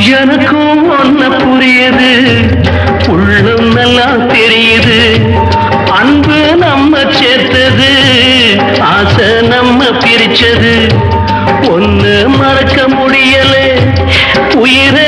எனக்கும் ஒன்ன புரியுது, உள்ளம் நல்லா தெரியுது. அன்பு நம்ம சேர்த்தது, ஆசை நம்ம பிரிச்சது. ஒன்னு மறக்க முடியல, உயிரை